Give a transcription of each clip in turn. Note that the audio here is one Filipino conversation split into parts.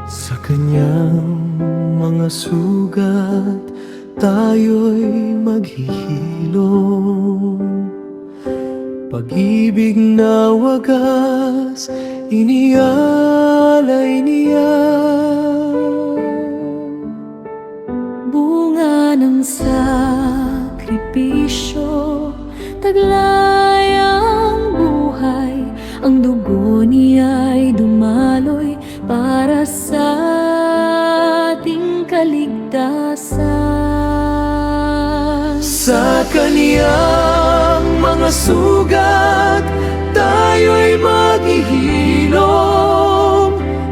Sa kanyang mga sugat, tayo'y maghihilom. Pag-ibig na wagas, inialay niya. Bunga ng sakripisyo, taglay ang buhay. Ang dugo niya'y dumaloy para sa ating kaligtasan. Sa kaniyang mga sugat, tayo'y maghihilom.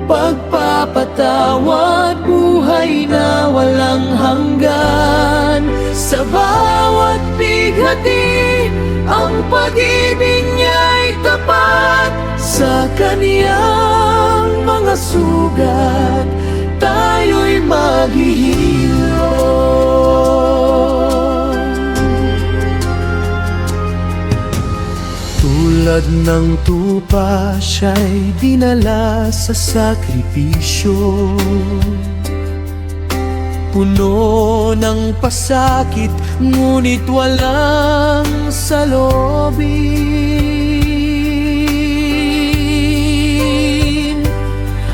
Pagpapatawad, buhay na walang hanggan. Sa bawat bighati, ang pag-ibig niya'y tapat. Sa kaniyang mga sugat, tayo'y maghihilom. Tulad ng tupa, siya'y dinala sa sakripisyo. Puno ng pasakit, ngunit walang salobin.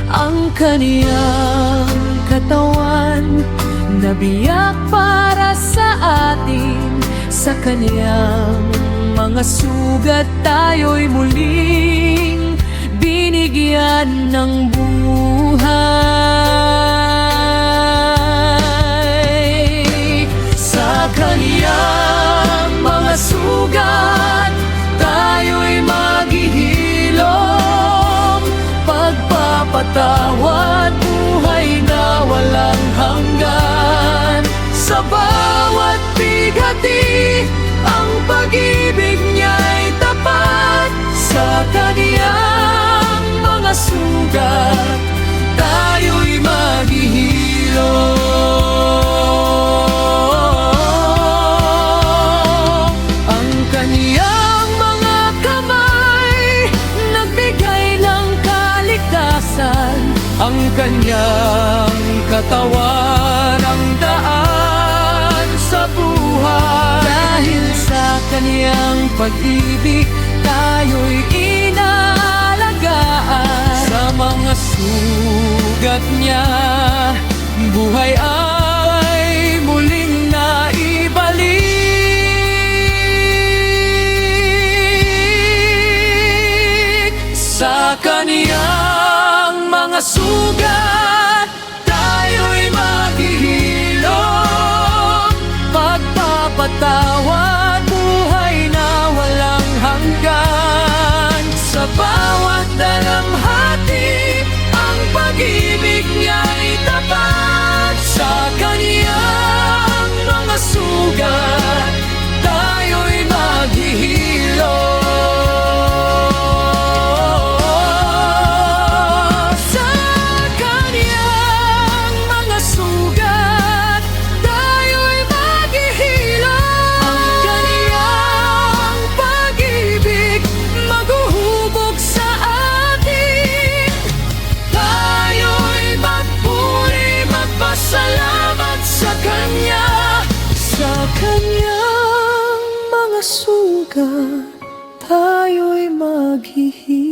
Ang kaniyang katawan, nabiyak para sa atin. Sa kaniyang mga sugat, tayo'y muling binigyan ng buhay. Sa kaniyang mga sugat, tayo'y maghihilom. Pagpapatawad, buhay na walang hanggan. Sa bawat bighati, ang pag-ibig niya'y tapat. Sa kaniyang mga sugat, tayo'y maghihilom. Ang kaniyang mga kamay, nagbigay ng kaligtasan. Ang kaniyang katawan, ang daan sa buhay. Dahil sa kaniyang pag-ibig, tayo'y inalagaan. Sa mga sugat niya, buhay ay muling naibalik. Sa kaniyang mga sugat, tayo'y maghihilom. Pagpapatawad, buhay na walang hanggan. Sa bawat dalamhati, ang pag-ibig niya'y tapat. Sa kaniyang mga sugat, tayo'y maghihilom. Sa kaniyang mga sugat, tayo'y maghihilom. Ang kaniyang pag-ibig, maghuhubog sa atin. Tayo'y magpuri, magpasalamat sa Kanya. Sa kaniyang mga sugat, tayo'y maghihilom.